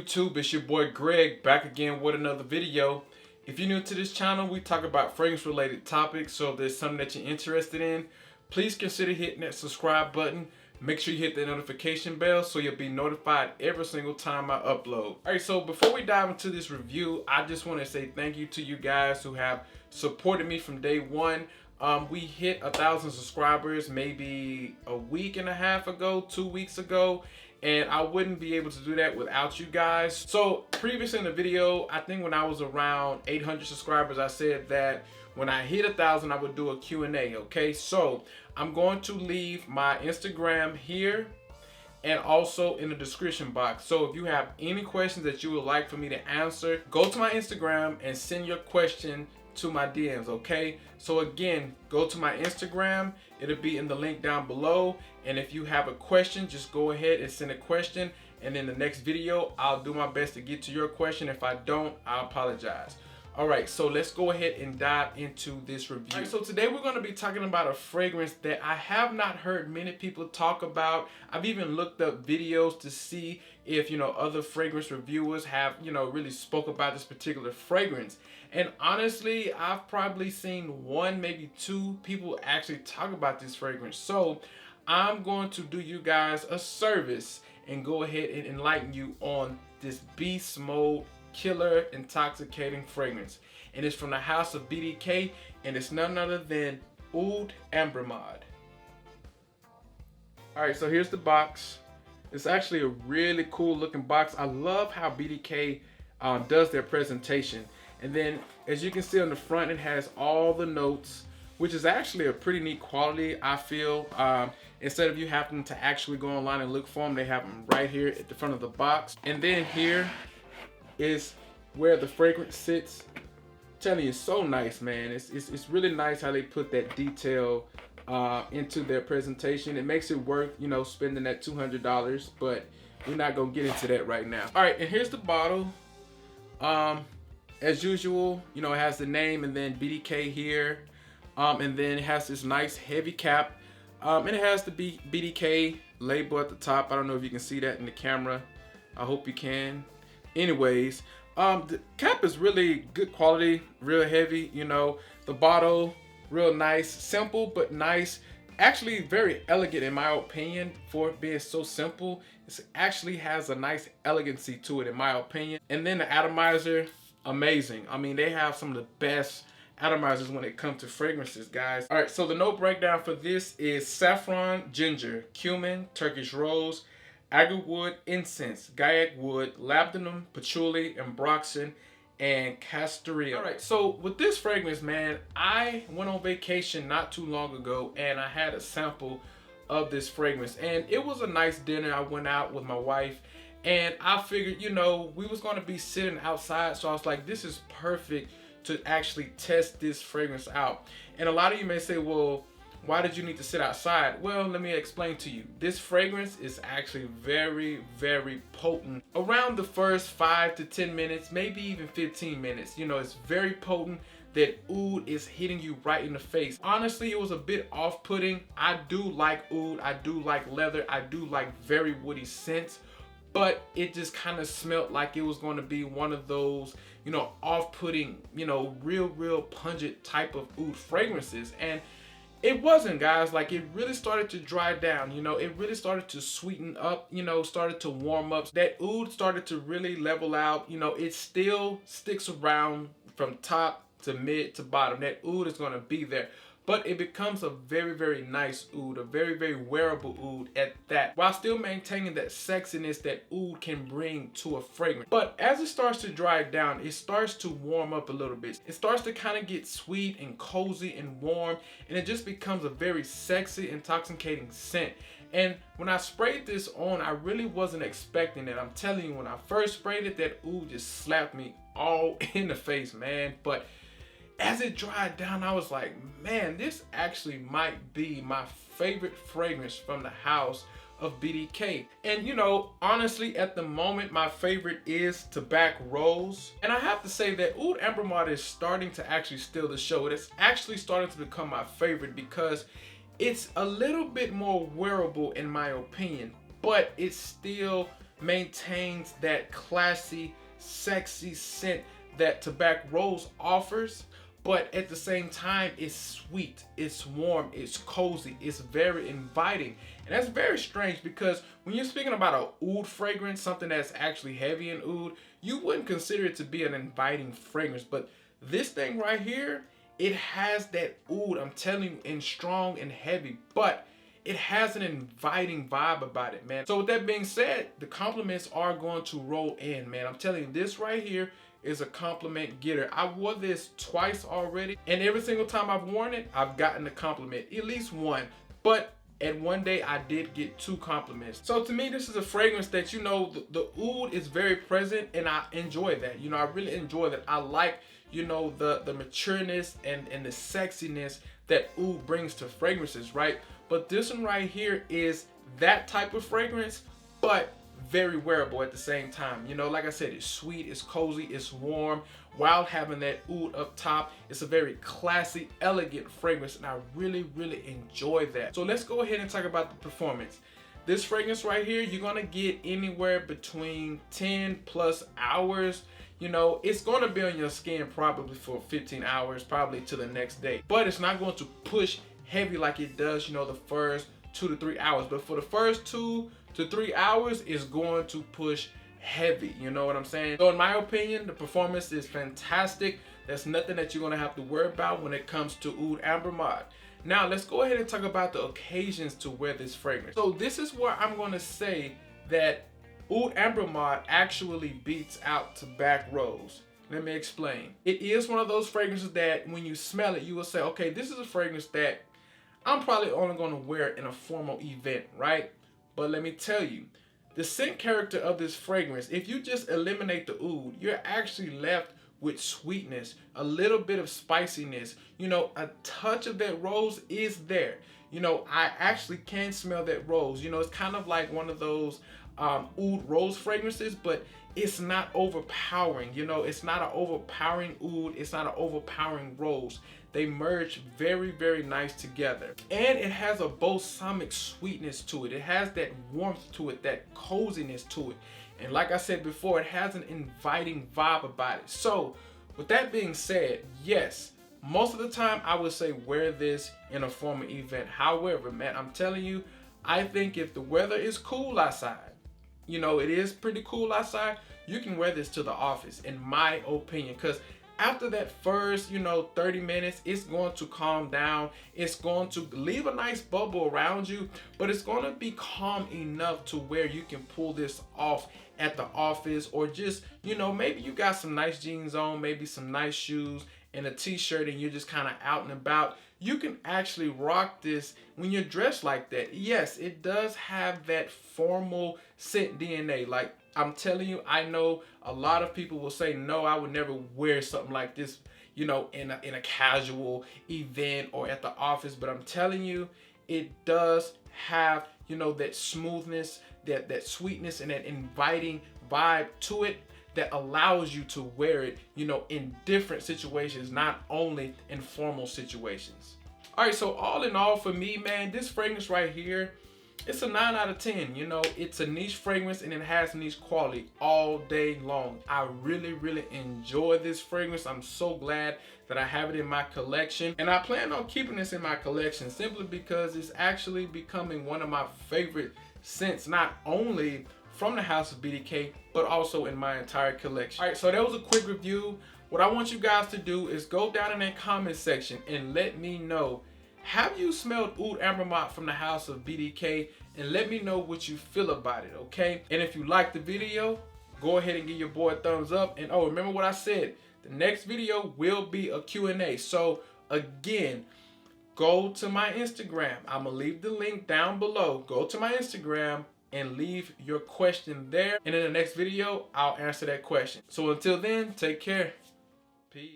YouTube? It's your boy Greg back again with another video. If you're new to this channel, we talk about fragrance related topics, so if there's something that you're interested in, please consider hitting that subscribe button. Make sure you hit the notification bell so you'll be notified every single time I upload. Alright, so before we dive into this review, I just want to say thank you to you guys who have supported me from day one. We hit 1,000 subscribers maybe a week and a half ago, 2 weeks ago, and I wouldn't be able to do that without you guys. So previously in the video, I think when I was around 800 subscribers, I said that when I hit 1,000, I would do a Q&A, okay? So I'm going to leave my Instagram here and also in the description box. So if you have any questions that you would like for me to answer, go to my Instagram and send your question to my DMs, okay? So again, go to my Instagram. It'll be in the link down below. And if you have a question, just go ahead and send a question. And in the next video, I'll do my best to get to your question. If I don't, I apologize. All right, so let's go ahead and dive into this review. All right, so today we're going to be talking about a fragrance that I have not heard many people talk about. I've even looked up videos to see if, other fragrance reviewers have, really spoke about this particular fragrance. And honestly, I've probably seen one, maybe two people actually talk about this fragrance. So I'm going to do you guys a service and go ahead and enlighten you on this beast mode killer intoxicating fragrance, and it's from the house of BDK, and it's none other than Oud Abramad. Alright, so here's the box. It's actually a really cool looking box. I love how BDK does their presentation. And then as you can see on the front, it has all the notes, which is actually a pretty neat quality, I feel. Instead of you having to actually go online and look for them, they have them right here at the front of the box. And then here is where the fragrance sits. I'm telling you, it's so nice, man. It's really nice how they put that detail into their presentation. It makes it worth, spending that $200, but we're not gonna get into that right now. All right, and here's the bottle. As usual, it has the name and then BDK here, and then it has this nice heavy cap, and it has the BDK label at the top. I don't know if you can see that in the camera. I hope you can. Anyways, the cap is really good quality, real heavy. The bottle, real nice, simple but nice. Actually very elegant in my opinion for it being so simple. It actually has a nice elegancy to it in my opinion. And then the atomizer, amazing. I mean, they have some of the best atomizers when it comes to fragrances, guys. All right, so the note breakdown for this is saffron, ginger, cumin, Turkish rose, agarwood, incense, gaiac wood, labdanum, patchouli, ambroxan, and castoreum. All right, so with this fragrance, man, I went on vacation not too long ago and I had a sample of this fragrance, and it was a nice dinner. I went out with my wife and I figured, we was going to be sitting outside, so I was like, this is perfect to actually test this fragrance out. And a lot of you may say, well, why did you need to sit outside? Well, let me explain to you. This fragrance is actually very, very potent. Around the first 5 to 10 minutes, maybe even 15 minutes, it's very potent. That oud is hitting you right in the face. Honestly, it was a bit off-putting. I do like oud, I do like leather, I do like very woody scents, but it just kind of smelled like it was going to be one of those, off-putting, real pungent type of oud fragrances. And it wasn't, guys. Like, it really started to dry down, it really started to sweeten up, started to warm up. That oud started to really level out, it still sticks around from top to mid to bottom. That oud is going to be there, but it becomes a very, very nice oud, a very, very wearable oud at that, while still maintaining that sexiness that oud can bring to a fragrance. But as it starts to dry down, it starts to warm up a little bit. It starts to kind of get sweet and cozy and warm, and it just becomes a very sexy, intoxicating scent. And when I sprayed this on, I really wasn't expecting it. I'm telling you, when I first sprayed it, that oud just slapped me all in the face, man. But as it dried down, I was like, man, this actually might be my favorite fragrance from the house of BDK. And honestly, at the moment, my favorite is Tobacco Rose. And I have to say that Oud Abramad is starting to actually steal the show. It's actually starting to become my favorite because it's a little bit more wearable in my opinion, but it's still maintains that classy, sexy scent that Tobacco Rose offers, but at the same time, it's sweet, it's warm, it's cozy, it's very inviting. And that's very strange because when you're speaking about an oud fragrance, something that's actually heavy in oud, you wouldn't consider it to be an inviting fragrance. But this thing right here, it has that oud, I'm telling you, in strong and heavy, but it has an inviting vibe about it, man. So with that being said, the compliments are going to roll in, man. I'm telling you, this right here is a compliment getter. I wore this twice already, and every single time I've worn it, I've gotten a compliment, at least one. But at one day, I did get 2 compliments. So to me, this is a fragrance that, you know, the oud is very present, and I enjoy that. You know, I really enjoy that. I like, you know, the matureness and the sexiness that oud brings to fragrances, right? But this one right here is that type of fragrance, but very wearable at the same time. You know, like I said, it's sweet, it's cozy, it's warm, while having that oud up top. It's a very classy, elegant fragrance, and I really, really enjoy that. So let's go ahead and talk about the performance. This fragrance right here, you're gonna get anywhere between 10 plus hours. You know, it's gonna be on your skin probably for 15 hours, probably to the next day. But it's not going to push heavy like it does, you know, the first 2 to 3 hours. But for the first 2 to 3 hours, it's going to push heavy. You know what I'm saying? So in my opinion, the performance is fantastic. There's nothing that you're gonna have to worry about when it comes to Oud Abramad. Now let's go ahead and talk about the occasions to wear this fragrance. So this is where I'm gonna say that Oud Abramad actually beats out Tobacco Rose. Let me explain. It is one of those fragrances that when you smell it, you will say, okay, this is a fragrance that I'm probably only gonna wear in a formal event, right? But let me tell you, the scent character of this fragrance, if you just eliminate the oud, you're actually left with sweetness, a little bit of spiciness. You know, a touch of that rose is there. You know, I actually can smell that rose. You know, it's kind of like one of those oud rose fragrances, but it's not overpowering. You know, it's not an overpowering oud, it's not an overpowering rose. They merge very, very nice together. And it has a balsamic sweetness to it. It has that warmth to it, that coziness to it. And like I said before, it has an inviting vibe about it. So with that being said, yes, most of the time I would say wear this in a formal event. However, man, I'm telling you, I think if the weather is cool outside, you know, it is pretty cool outside, you can wear this to the office, in my opinion, because after that first, you know, 30 minutes, it's going to calm down. It's going to leave a nice bubble around you, but it's going to be calm enough to where you can pull this off at the office, or just, you know, maybe you got some nice jeans on, maybe some nice shoes and a t-shirt, and you're just kind of out and about. You can actually rock this when you're dressed like that. Yes, it does have that formal scent DNA. Like, I'm telling you, I know a lot of people will say, no, I would never wear something like this, you know, in a casual event or at the office. But I'm telling you, it does have, you know, that smoothness, that sweetness, and that inviting vibe to it that allows you to wear it, you know, in different situations, not only in formal situations. All right, so all in all for me, man, this fragrance right here, it's a 9 out of 10. You know, it's a niche fragrance and it has niche quality all day long. I really, really enjoy this fragrance. I'm so glad that I have it in my collection, and I plan on keeping this in my collection simply because it's actually becoming one of my favorite scents, not only from the house of BDK, but also in my entire collection. All right, so that was a quick review. What I want you guys to do is go down in that comment section and let me know, have you smelled Oud Abramad from the house of BDK? And let me know what you feel about it, okay? And if you like the video, go ahead and give your boy a thumbs up. And oh, remember what I said, the next video will be a Q&A. So again, go to my Instagram. I'm gonna leave the link down below. Go to my Instagram and leave your question there. And in the next video, I'll answer that question. So until then, take care. Peace.